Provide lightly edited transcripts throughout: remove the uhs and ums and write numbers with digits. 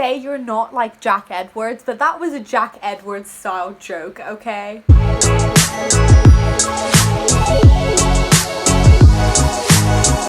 say you're not like Jack Edwards, but that was a Jack Edwards style joke, okay?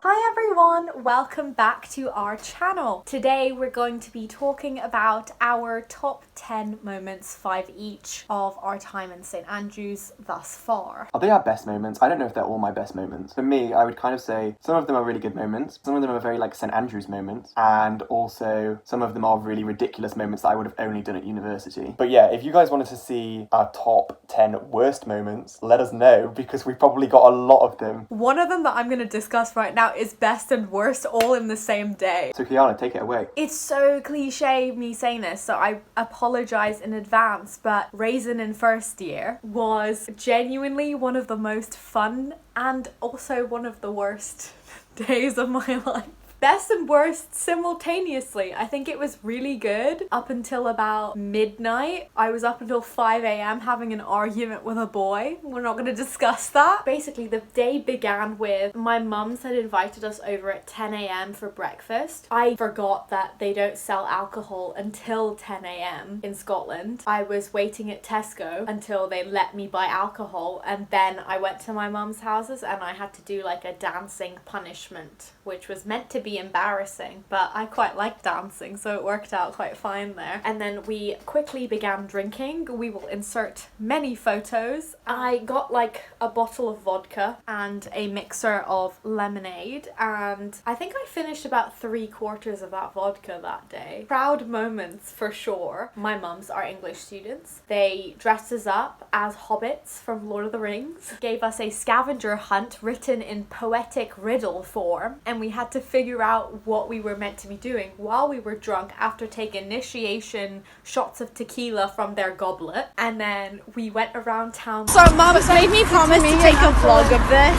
Hi everyone, welcome back to our channel. Today we're going to be talking about our top 10 moments, 5 each, of our time in St. Andrews thus far. Are they our best moments? I don't know if they're all my best moments. For me, I would kind of say some of them are really good moments, some of them are very like St. Andrews moments, and also some of them are really ridiculous moments that I would have only done at university. But yeah, if you guys wanted to see our top 10 worst moments, let us know, because we've probably got a lot of them. One of them that I'm going to discuss right now is best and worst all in the same day. So Kiana, take it away. It's so cliche me saying this, so I apologize in advance, but Raisin in first year was genuinely one of the most fun and also one of the worst days of my life. Best and worst simultaneously. I think it was really good up until about midnight. I was up until 5 a.m. having an argument with a boy. We're not going to discuss that. Basically, the day began with my mum's had invited us over at 10 a.m. for breakfast. I forgot that they don't sell alcohol until 10 a.m. in Scotland. I was waiting at Tesco until they let me buy alcohol, and then I went to my mum's houses and I had to do like a dancing punishment, which was meant to be embarrassing, but I quite like dancing, so it worked out quite fine there. And then we quickly began drinking. We will insert many photos. I got like a bottle of vodka and a mixer of lemonade, and I think I finished about 3/4 of that vodka that day. Proud moments for sure. My mums are English students. They dressed us up as hobbits from Lord of the Rings, gave us a scavenger hunt written in poetic riddle form, and we had to figure out what we were meant to be doing while we were drunk after taking initiation shots of tequila from their goblet. And then we went around town. So Mum's made me promise to take a vlog of this.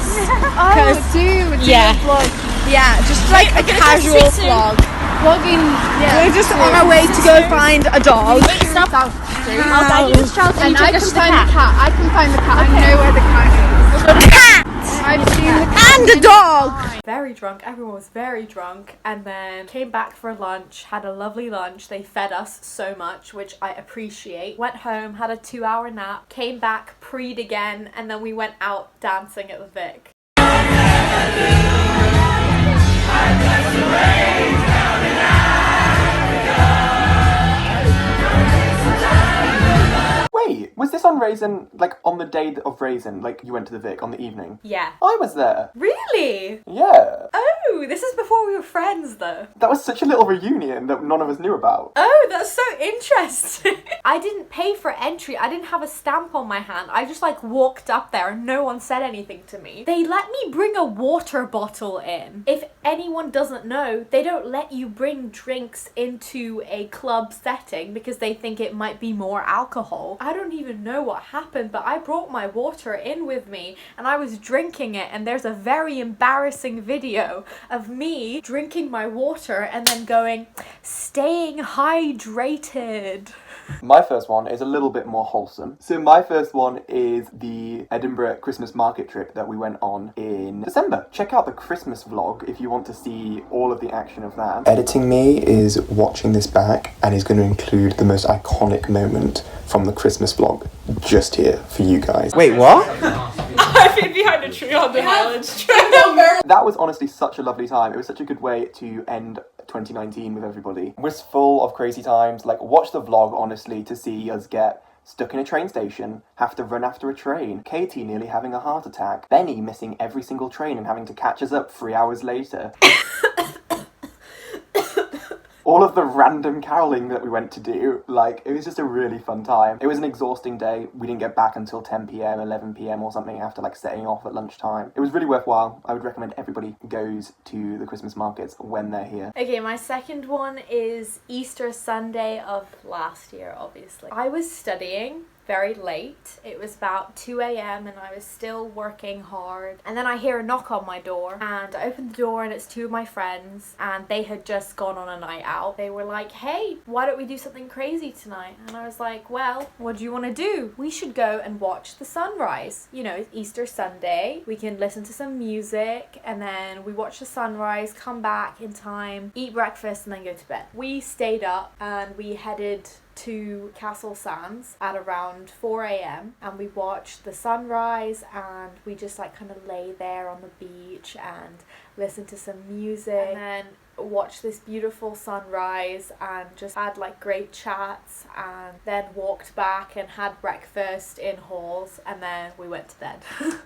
Oh, do a vlog. Yeah, just like a casual vlog. Vlogging, yeah. We're just on our way to go find a dog. And I can find the cat. I can find the cat. I know where the cat is. The cat! I've seen the cat. And a dog! Very drunk, everyone was very drunk, and then came back for lunch, had a lovely lunch. They fed us so much, which I appreciate. Went home, had a 2-hour nap, came back, preed again, and then we went out dancing at the Vic. Wait, was this on Raisin, like on the day of Raisin, like you went to the Vic on the evening? Yeah. I was there. Really? Yeah. Oh, this is before we were friends though. That was such a little reunion that none of us knew about. Oh, that's so interesting. I didn't pay for entry. I didn't have a stamp on my hand. I just like walked up there and no one said anything to me. They let me bring a water bottle in. If anyone doesn't know, they don't let you bring drinks into a club setting because they think it might be more alcohol. I don't even know what happened, but I brought my water in with me and I was drinking it, and there's a very embarrassing video of me drinking my water and then going, staying hydrated. My first one is a little bit more wholesome. So my first one is the Edinburgh Christmas market trip that we went on in December. Check out the Christmas vlog if you want to see all of the action of that. Editing me is watching this back and is going to include the most iconic moment from the Christmas vlog just here for you guys. Wait, what? I've been behind a tree on the Highlands Trail. That was honestly such a lovely time. It was such a good way to end 2019 with everybody. It was full of crazy times. Like, watch the vlog, honestly, to see us get stuck in a train station, have to run after a train, Katie nearly having a heart attack, Benny missing every single train and having to catch us up 3 hours later. All of the random caroling that we went to do, like, it was just a really fun time. It was an exhausting day. We didn't get back until 10 p.m, 11 p.m. or something after, like, setting off at lunchtime. It was really worthwhile. I would recommend everybody goes to the Christmas markets when they're here. Okay, my second one is Easter Sunday of last year, obviously. I was studying very late. It was about 2 a.m. and I was still working hard. And then I hear a knock on my door, and I open the door and it's two of my friends, and they had just gone on a night out. They were like, hey, why don't we do something crazy tonight? And I was like, well, what do you want to do? We should go and watch the sunrise. You know, it's Easter Sunday. We can listen to some music, and then we watch the sunrise, come back in time, eat breakfast, and then go to bed. We stayed up and we headed to Castle Sands at around 4 a.m. and we watched the sunrise, and we just like kind of lay there on the beach and listened to some music, and then watched this beautiful sunrise and just had like great chats, and then walked back and had breakfast in halls, and then we went to bed.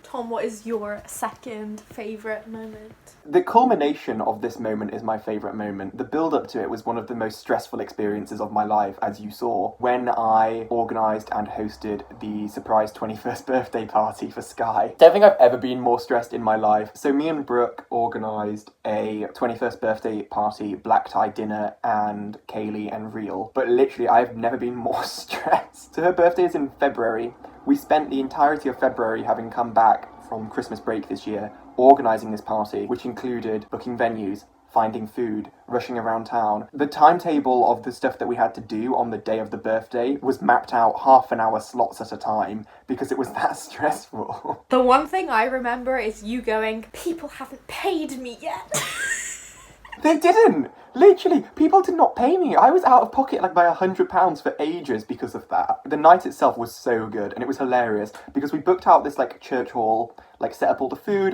Tom, what is your second favourite moment? The culmination of this moment is my favourite moment. The build up to it was one of the most stressful experiences of my life, as you saw, when I organised and hosted the surprise 21st birthday party for Sky. Don't think I've ever been more stressed in my life. So me and Brooke organised a 21st birthday party, black tie dinner, and Kaylee and Reel. But literally, I've never been more stressed. So her birthday is in February. We spent the entirety of February, having come back from Christmas break this year, organising this party, which included booking venues, finding food, rushing around town. The timetable of the stuff that we had to do on the day of the birthday was mapped out half an hour slots at a time because it was that stressful. The one thing I remember is you going, people haven't paid me yet. They didn't! Literally, people did not pay me. I was out of pocket like by £100 for ages because of that. The night itself was so good, and it was hilarious because we booked out this like church hall, like set up all the food,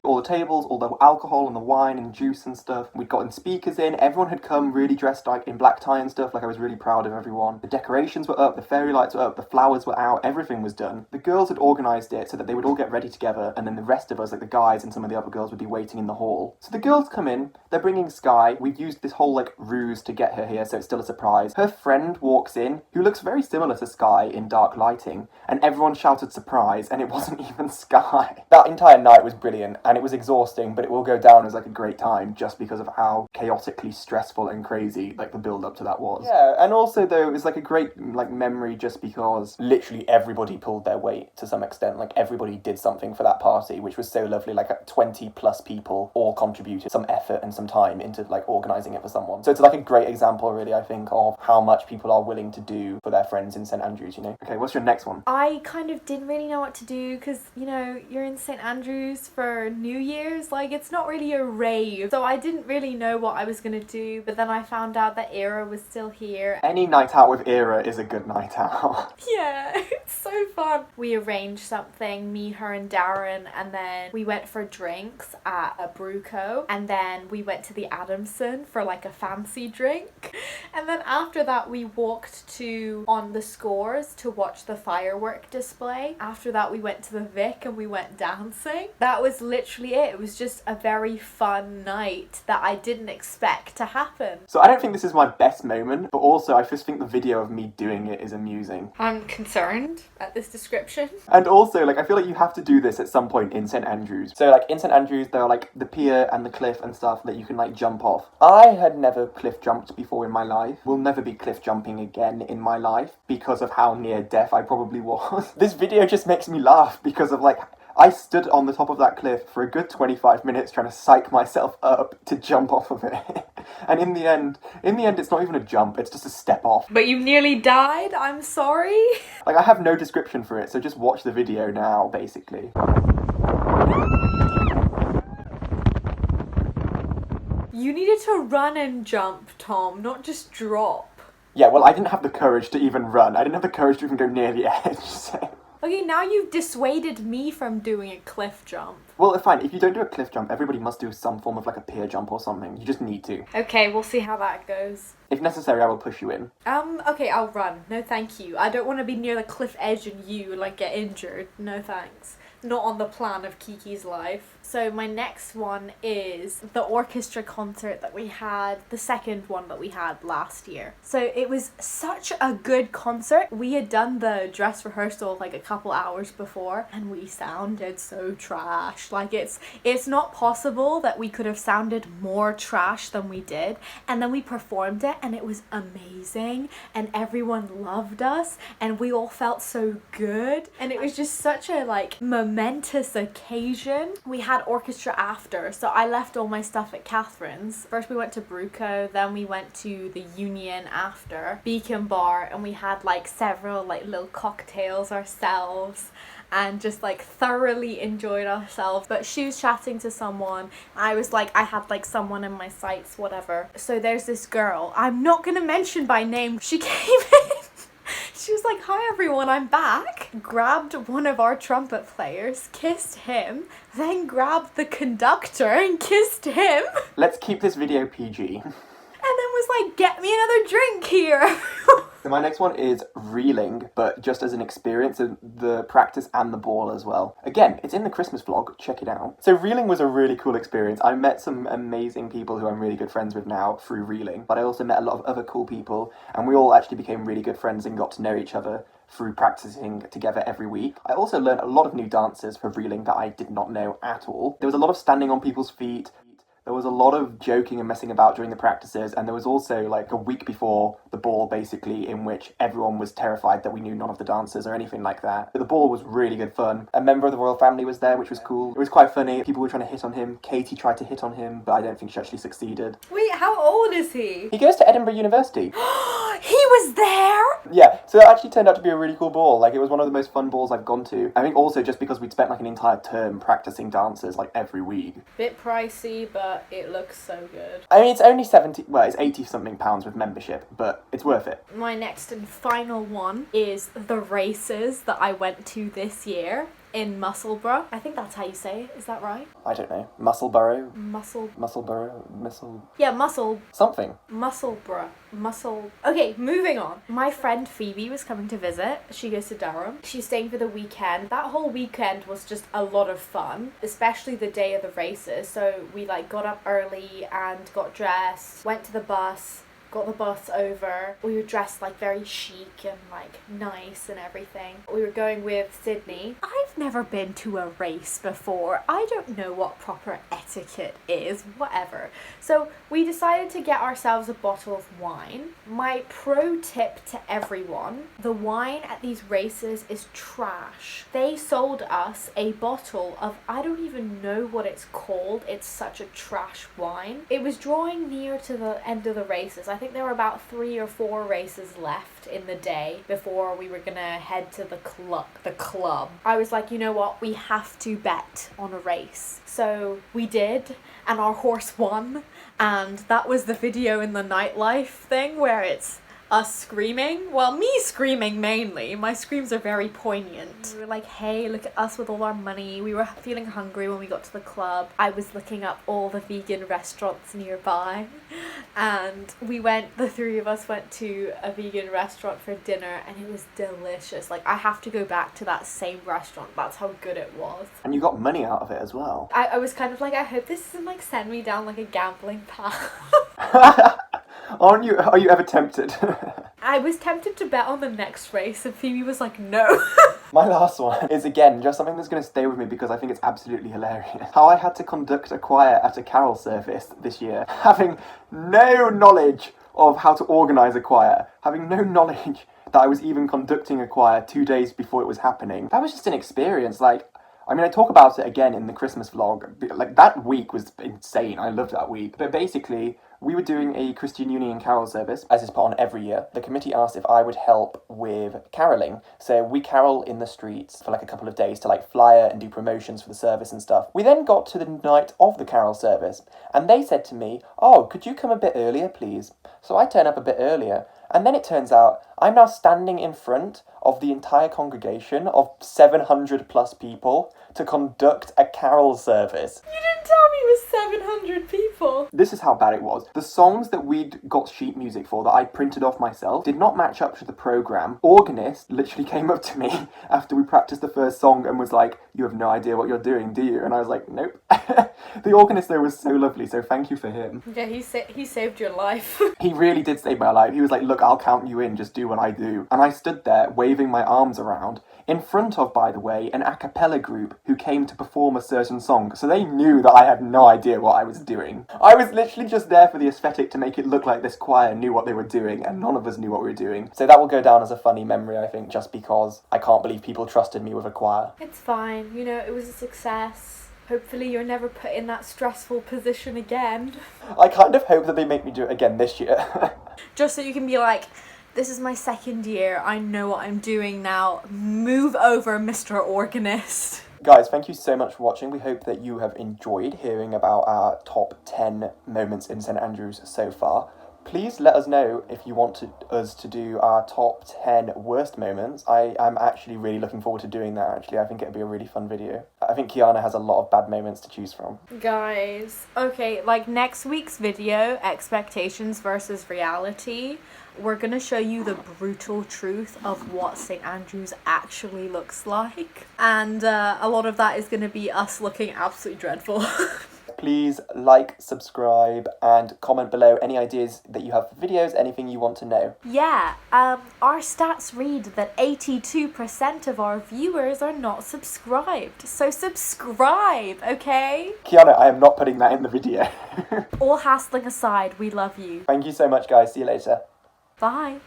all the tables, all the alcohol and the wine and juice and stuff. We'd gotten speakers in. Everyone had come really dressed like in black tie and stuff. Like, I was really proud of everyone. The decorations were up, the fairy lights were up, the flowers were out, everything was done. The girls had organised it so that they would all get ready together, and then the rest of us, like the guys and some of the other girls, would be waiting in the hall. So the girls come in, they're bringing Sky. We've used this whole like ruse to get her here, so it's still a surprise. Her friend walks in, who looks very similar to Sky in dark lighting, and everyone shouted surprise, and it wasn't even Sky. That entire night was brilliant, and it was exhausting, but it will go down as like a great time just because of how chaotically stressful and crazy like the build up to that was. Yeah, and also though it was like a great like memory just because literally everybody pulled their weight to some extent. Like everybody did something for that party, which was so lovely. Like 20 plus people all contributed some effort and some time into like organising it for someone. So it's like a great example really, I think, of how much people are willing to do for their friends in St Andrews, you know. Okay, what's your next one? I kind of didn't really know what to do because, you know, you're in St Andrews for New Year's, like it's not really a rave, so I didn't really know what I was gonna do, but then I found out that Era was still here. Any night out with Era is a good night out. Yeah, it's so fun. We arranged something, me, her and Darren, and then we went for drinks at a Bruco, and then we went to the Adamson for like a fancy drink, and then after that we walked to On the Scores to watch the firework display. After that we went to the Vic and we went dancing. That was literally it. It was just a very fun night that I didn't expect to happen. So I don't think this is my best moment, but also I just think the video of me doing it is amusing. I'm concerned at this description. And also, like, I feel like you have to do this at some point in St Andrews. So, like, in St Andrews, there are, like, the pier and the cliff and stuff that you can, like, jump off. I had never cliff jumped before in my life. Will never be cliff jumping again in my life because of how near death I probably was. This video just makes me laugh because of, like, I stood on the top of that cliff for a good 25 minutes trying to psych myself up to jump off of it. And in the end, it's not even a jump, it's just a step off. But you nearly died? I'm sorry. Like, I have no description for it, so just watch the video now, basically. You needed to run and jump, Tom, not just drop. Yeah, well, I didn't have the courage to even run. I didn't have the courage to even go near the edge, so... Okay, now you've dissuaded me from doing a cliff jump. Well, fine, if you don't do a cliff jump, everybody must do some form of like a pier jump or something. You just need to. Okay, we'll see how that goes. If necessary, I will push you in. Okay, I'll run. No thank you. I don't want to be near the cliff edge and you, like, get injured. No thanks. Not on the plan of Kiki's life. So my next one is the orchestra concert that we had, the second one that we had last year. So it was such a good concert. We had done the dress rehearsal like a couple hours before and we sounded so trash. Like it's not possible that we could have sounded more trash than we did. And then we performed it and it was amazing and everyone loved us and we all felt so good and it was just such a like momentous occasion. We had orchestra after, so I left all my stuff at Catherine's. First we went to Bruco, then we went to the Union after, Beacon Bar, and we had like several like little cocktails ourselves and just like thoroughly enjoyed ourselves. But she was chatting to someone, I was like, I had like someone in my sights, whatever. So there's this girl, I'm not gonna mention by name, she came in. She was like, hi everyone, I'm back. Grabbed one of our trumpet players, kissed him, then grabbed the conductor and kissed him. Let's keep this video PG. And then was like, get me another drink here. So my next one is reeling, but just as an experience of the practice and the ball as well. Again, it's in the Christmas vlog, check it out. So reeling was a really cool experience. I met some amazing people who I'm really good friends with now through reeling, but I also met a lot of other cool people, and we all actually became really good friends and got to know each other through practicing together every week. I also learned a lot of new dances for reeling that I did not know at all. There was a lot of standing on people's feet. There was a lot of joking and messing about during the practices, and there was also like a week before the ball basically in which everyone was terrified that we knew none of the dancers or anything like that. But the ball was really good fun. A member of the royal family was there, which was cool. It was quite funny. People were trying to hit on him. Katie tried to hit on him, but I don't think she actually succeeded. Wait, how old is he? He goes to Edinburgh University. He was there? Yeah, so it actually turned out to be a really cool ball. Like, it was one of the most fun balls I've gone to. I think also just because we'd spent like an entire term practicing dances like every week. Bit pricey, but it looks so good. I mean, it's only it's 80 something pounds with membership, but it's worth it. My next and final one is the races that I went to this year in Musselburgh. I think that's how you say it. Is that right? I don't know. Musselburgh? Musselburgh. Yeah, Something. Musselburgh. Okay, moving on. My friend Phoebe was coming to visit. She goes to Durham. She's staying for the weekend. That whole weekend was just a lot of fun, especially the day of the races. So we like got up early and got dressed, went to the bus, got the bus over. We were dressed like very chic and like nice and everything. We were going with Sydney. I've never been to a race before. I don't know what proper etiquette is, whatever. So we decided to get ourselves a bottle of wine. My pro tip to everyone, the wine at these races is trash. They sold us a bottle of, I don't even know what it's called. It's such a trash wine. It was drawing near to the end of the races. I think there were about 3 or 4 races left in the day before we were gonna head to the club. I was like, you know what, we have to bet on a race. So we did, and our horse won, and that was the video in the nightlife thing where it's us screaming. Well, me screaming mainly. My screams are very poignant. We were like, hey, look at us with all our money. We were feeling hungry when we got to the club. I was looking up all the vegan restaurants nearby, and the 3 of us went to a vegan restaurant for dinner, and it was delicious. Like, I have to go back to that same restaurant. That's how good it was. And you got money out of it as well. I was kind of like, I hope this doesn't like send me down like a gambling path. Are you ever tempted? I was tempted to bet on the next race, and Phoebe was like, no. My last one is, again, just something that's going to stay with me because I think it's absolutely hilarious. How I had to conduct a choir at a carol service this year, having no knowledge of how to organise a choir, having no knowledge that I was even conducting a choir 2 days before it was happening. That was just an experience, like, I mean, I talk about it again in the Christmas vlog. Like, that week was insane. I loved that week. But basically, we were doing a Christian Union carol service, as is put on every year. The committee asked if I would help with caroling. So we carol in the streets for like a couple of days to like flyer and do promotions for the service and stuff. We then got to the night of the carol service, and they said to me, oh, could you come a bit earlier, please? So I turn up a bit earlier, and then it turns out I'm now standing in front of the entire congregation of 700 plus people to conduct a carol service. You didn't tell me it was 700 people. This is how bad it was. The songs that we'd got sheet music for that I printed off myself did not match up to the programme. Organist literally came up to me after we practiced the first song and was like, you have no idea what you're doing, do you? And I was like, nope. The organist though was so lovely, so thank you for him. Yeah, he saved your life. He really did save my life. He was like, look, I'll count you in, just do what I do. And I stood there waving my arms around in front of, by the way, an a cappella group who came to perform a certain song. So they knew that I had no idea what I was doing. I was literally just there for the aesthetic to make it look like this choir knew what they were doing, and none of us knew what we were doing. So that will go down as a funny memory, I think, just because I can't believe people trusted me with a choir. It's fine, you know, it was a success. Hopefully you're never put in that stressful position again. I kind of hope that they make me do it again this year. Just so you can be like, this is my second year, I know what I'm doing now. Move over, Mr. Organist. Guys, thank you so much for watching. We hope that you have enjoyed hearing about our top 10 moments in St Andrews so far. Please let us know if you want us to do our top 10 worst moments. I am actually really looking forward to doing that, actually. I think it'd be a really fun video. I think Kiana has a lot of bad moments to choose from. Guys, okay, like next week's video, expectations versus reality, we're gonna show you the brutal truth of what St Andrews actually looks like. And a lot of that is gonna be us looking absolutely dreadful. Please like, subscribe, and comment below any ideas that you have for videos, anything you want to know. Yeah, our stats read that 82% of our viewers are not subscribed. So subscribe, okay? Kiana, I am not putting that in the video. All hassling aside, we love you. Thank you so much, guys. See you later. Bye.